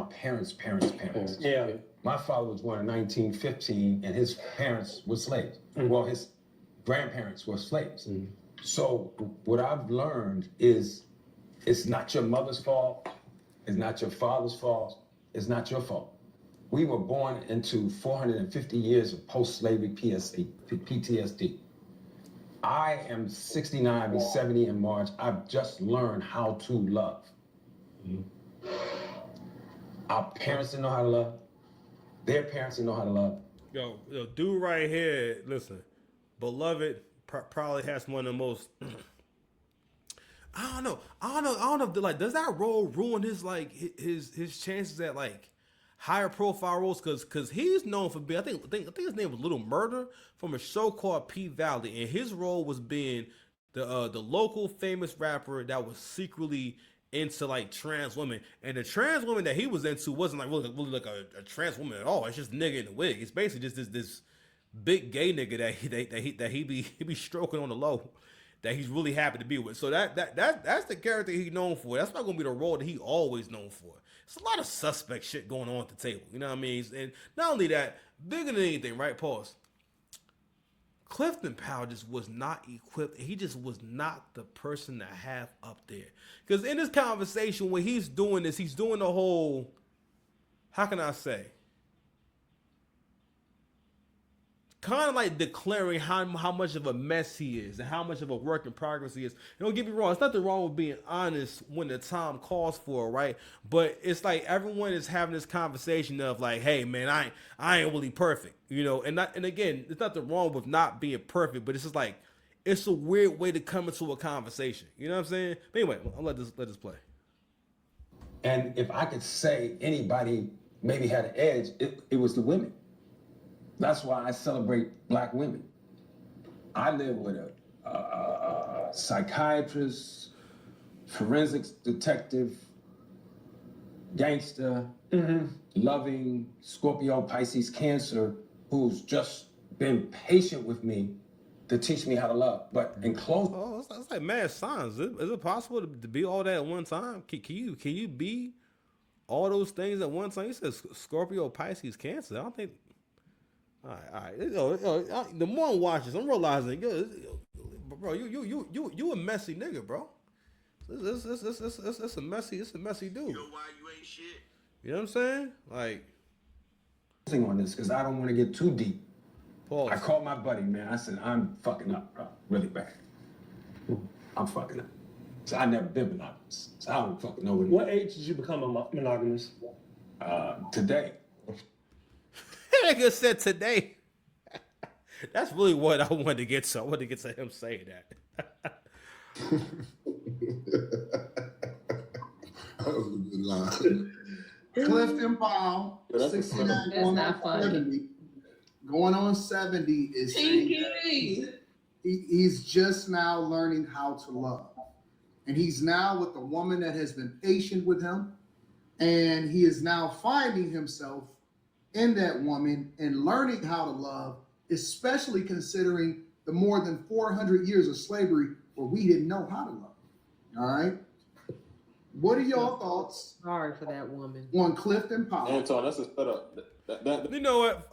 parents. Yeah. My father was born in 1915, and his parents were slaves. Well, his grandparents were slaves. So what I've learned is it's not your mother's fault, it's not your father's fault, it's not your fault. We were born into 450 years of post-slavery PTSD. I am 69, I'll be 70 in March. I've just learned how to love. Our parents didn't know how to love. Their parents didn't know how to love. Yo, dude right here, listen, Beloved probably has one of the most. I don't know. Like, does that role ruin his like his chances at like higher profile roles? Because he's known for being. I think his name was Little Murder from a show called P Valley, and his role was being the local famous rapper that was secretly into like trans women, and the trans woman that he was into wasn't like really like a trans woman at all. It's just nigga in the wig. It's basically just this big gay nigga that he be stroking on the low, that he's really happy to be with. So that's the character he's known for. That's not gonna be the role that he always known for. It's a lot of suspect shit going on at the table. You know what I mean? And not only that, bigger than anything, right? Pause. Clifton Powell just was not equipped. He just was not the person to have up there. Because in this conversation, when he's doing this, he's doing the whole, how can I say? Kind of like declaring how much of a mess he is and how much of a work in progress he is. Don't get me wrong, it's nothing wrong with being honest when the time calls for it, right? But it's like everyone is having this conversation of like, hey man, I ain't really perfect, you know. And again, there's nothing wrong with not being perfect, but it's just like it's a weird way to come into a conversation. You know what I'm saying? But anyway, I'll let this play. And if I could say anybody maybe had an edge, it was the women. That's why I celebrate Black women. I live with a psychiatrist, forensics detective, gangster, loving Scorpio, Pisces, Cancer, who's just been patient with me to teach me how to love. But in close, it's like mad signs. Is it possible to be all that at one time? Can you be all those things at one time? You said Scorpio, Pisces, Cancer. I don't think. All right. The more I'm watching, I'm realizing, bro, you a messy nigga, bro. It's a messy dude. You know why you ain't shit? You know what I'm saying? Like, on this because I don't want to get too deep. Pause. I called my buddy, man. I said, I'm fucking up, bro. Really bad. I'm fucking up. So I never been monogamous. So I don't fucking know what age did you become a monogamous? Today. Nigga said today. That's really what I wanted to get to. I wanted to get to him saying that. That was a good line. Clifton Powell, 69 going on 70. Going on 70 is saying that he's just now learning how to love. And he's now with a woman that has been patient with him. And he is now finding himself in that woman and learning how to love, especially considering the more than 400 years of slavery where we didn't know how to love. All right. What are y'all thoughts? Sorry for that woman. On Clifton Powell. Anton, that's a setup. You know what?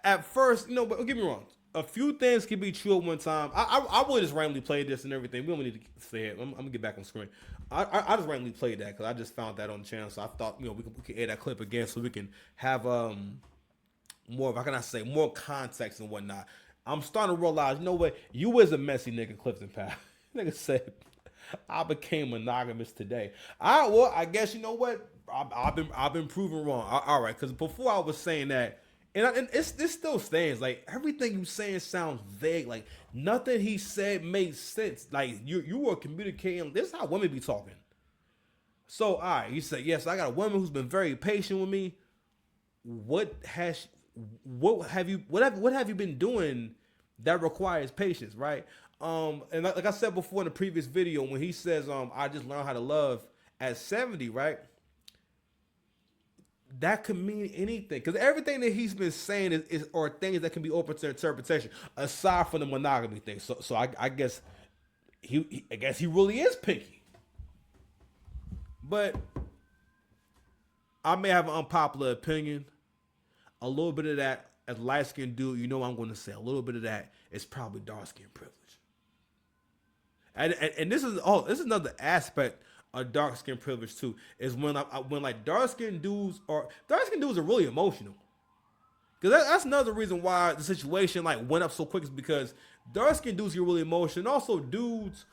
At first, but don't get me wrong. A few things can be true at one time. I would just randomly play this and everything. We don't need to say it. I'm gonna get back on screen. I just randomly played that because I just found that on the channel. So I thought we could add that clip again so we can have more of, how can I say, more context and whatnot. I'm starting to realize, you know what? You is a messy nigga, Clifton Powell. Nigga said, I became monogamous today. I guess, you know what? I've been proven wrong. All right, because before I was saying that, and this still stands. Like everything you saying sounds vague. Like nothing he said made sense. Like you were communicating. This is how women be talking. So all right, you said yes. I got a woman who's been very patient with me. What have you been doing that requires patience, right? And like I said before in the previous video, when he says I just learned how to love at 70, right? That could mean anything, because everything that he's been saying is things that can be open to interpretation, aside from the monogamy thing. So I guess he really is picky. But I may have an unpopular opinion. A little bit of that, as light skinned dude, you know what I'm going to say. A little bit of that is probably dark skin privilege. And this is another aspect of dark skin privilege too. Is when like dark skin dudes are really emotional. Because that's another reason why the situation like went up so quick is because dark skinned dudes get really emotional. And also dudes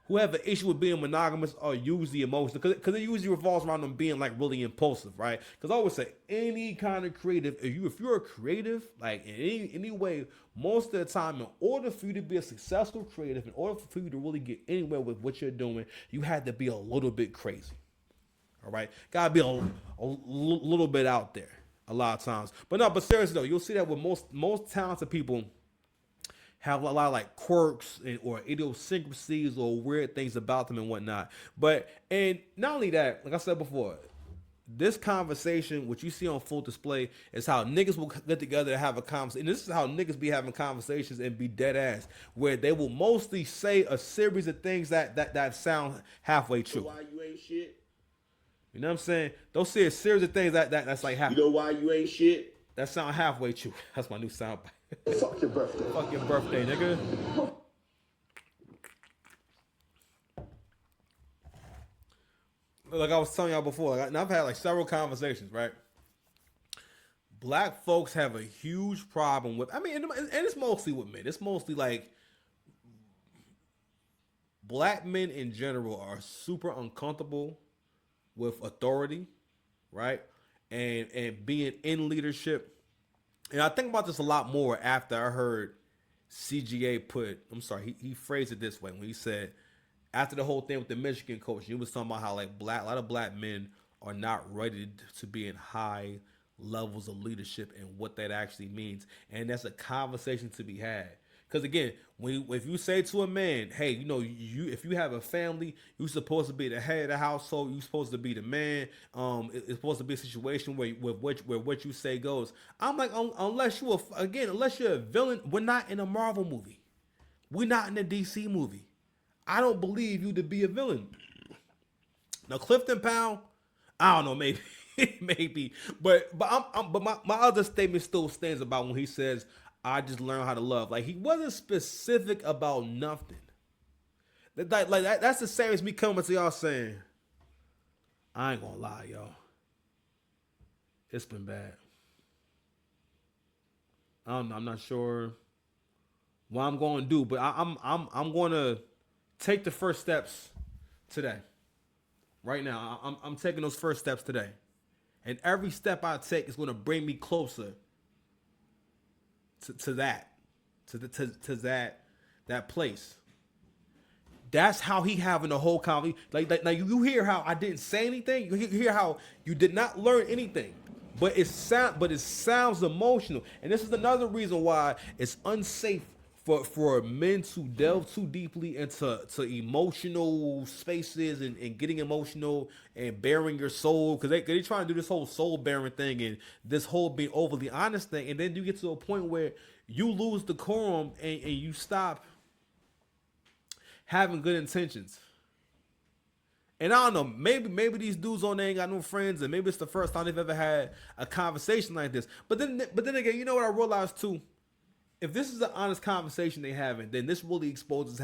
who have an issue with being monogamous are usually emotional because it usually revolves around them being like really impulsive, right? Because I always say any kind of creative, if you're a creative, like in any way, most of the time, in order for you to be a successful creative, in order for you to really get anywhere with what you're doing, you had to be a little bit crazy. All right, gotta be a little bit out there a lot of times. But seriously though, you'll see that with most talented people have a lot of like quirks or idiosyncrasies or weird things about them and whatnot. And not only that, like I said before, this conversation, what you see on full display, is how niggas will get together to have a conversation. And this is how niggas be having conversations and be dead ass, where they will mostly say a series of things that sound halfway true. You know why you ain't shit? You know what I'm saying? They'll say a series of things that's like half. You know why you ain't shit? That sound halfway true. That's my new soundbite. Fuck your birthday. Fuck your birthday, nigga. Like I was telling y'all before, and I've had like several conversations, right? Black folks have a huge problem with, and it's mostly with men. It's mostly like black men in general are super uncomfortable with authority, right? And being in leadership. And I think about this a lot more after I heard CGA he phrased it this way when he said, after the whole thing with the Michigan coach, he was talking about how like a lot of black men are not ready to be in high levels of leadership and what that actually means. And that's a conversation to be had. Because again, if you say to a man, hey, if you have a family, you're supposed to be the head of the household. You're supposed to be the man. It's supposed to be a situation where what you say goes. I'm like, unless you're a villain, we're not in a Marvel movie. We're not in a DC movie. I don't believe you to be a villain. Now, Clifton Powell, I don't know, maybe, maybe, but my other statement still stands about when he says, I just learned how to love. Like, he wasn't specific about nothing. That's the same as me coming to y'all saying, I ain't gonna lie, y'all. It's been bad. I don't know. I'm not sure what I'm going to do, but I'm going to take the first steps today. Right now, I'm taking those first steps today, and every step I take is going to bring me closer to that place. That's how he having the whole conversation. Like you hear how I didn't say anything. You hear how you did not learn anything, but it sounds emotional. And this is another reason why it's unsafe for men to delve too deeply into emotional spaces and getting emotional and bearing your soul, because they trying to do this whole soul bearing thing and this whole being overly honest thing, and then you get to a point where you lose decorum and you stop having good intentions. And I don't know, maybe these dudes on there ain't got no friends, and maybe it's the first time they've ever had a conversation like this. But then again, you know what I realized too? If this is an honest conversation they having, then this really exposes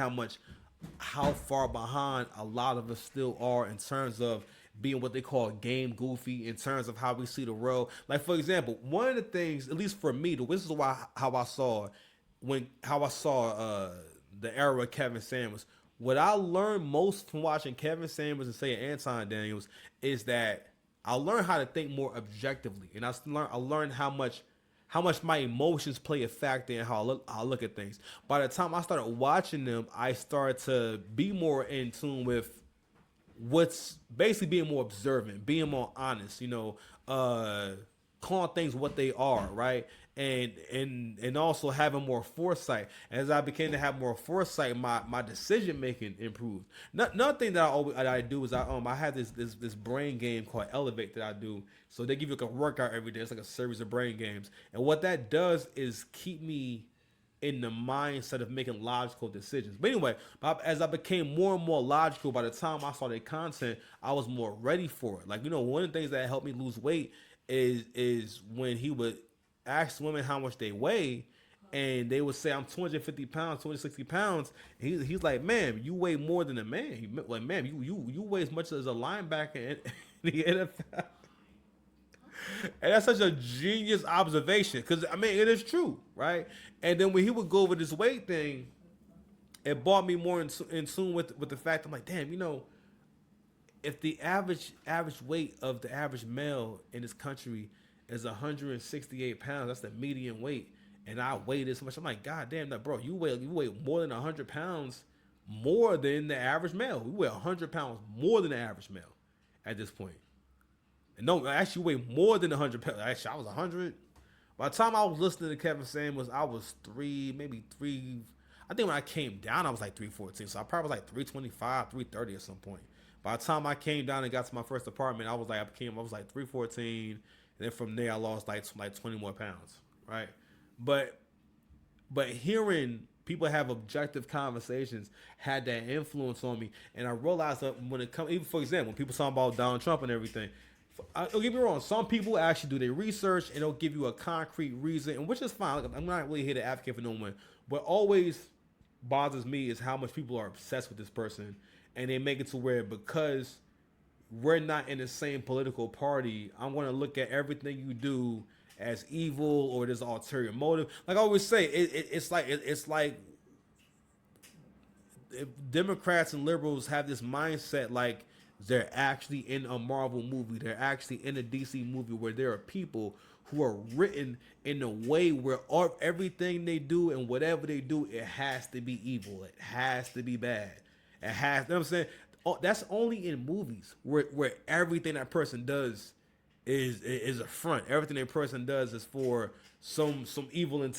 how far behind a lot of us still are in terms of being what they call game goofy, in terms of how we see the world. Like, for example, one of the things, at least for me, this is how I saw the era of Kevin Samuels. What I learned most from watching Kevin Samuels and say Anton Daniels is that I learned how to think more objectively, and I learned how much my emotions play a factor in how I look at things. By the time I started watching them, I started to be more in tune with what's basically being more observant, being more honest, calling things what they are, right? And also having more foresight. As I began to have more foresight, my decision making improved. Another thing that I do is I have this brain game called Elevate that I do. So they give you like a workout every day. It's like a series of brain games, and what that does is keep me in the mindset of making logical decisions. But anyway, as I became more and more logical, by the time I saw their content, I was more ready for it. Like, you know, one of the things that helped me lose weight is when he would ask women how much they weigh, and they would say, I'm 250 pounds, 260 pounds. And he's like, ma'am, you weigh more than a man. He like, ma'am, you weigh as much as a linebacker in the NFL. And that's such a genius observation, because I mean, it is true, right? And then when he would go over this weight thing, it brought me more in tune with the fact I'm like, damn, you know, if the average weight of the average male in this country is 168 pounds, that's the median weight, and I weigh this much, I'm like, God damn, that bro, you weigh more than 100 pounds more than the average male. We weigh 100 pounds more than the average male at this point. And no, I actually weigh more than 100 pounds. Actually, I was 100. By the time I was listening to Kevin Samuels, I was maybe 3. I think when I came down, I was like 314. So I probably was like 325, 330 at some point. By the time I came down and got to my first apartment, I was like 314. And then from there, I lost like 20 more pounds, right? But hearing people have objective conversations had that influence on me. And I realized that when it comes, even for example, when people talk about Donald Trump and everything, don't get me wrong, some people actually do their research and they'll give you a concrete reason, and which is fine. I'm not really here to advocate for no one. What always bothers me is how much people are obsessed with this person, and they make it to where, because we're not in the same political party, I'm going to look at everything you do as evil or there's an ulterior motive. Like I always say, it's like if Democrats and liberals have this mindset like they're actually in a Marvel movie, they're actually in a DC movie, where there are people who are written in a way where everything they do and whatever they do, it has to be evil, it has to be bad, it has. You know what I'm saying? That's only in movies where everything that person does is a front. Everything that person does is for some evil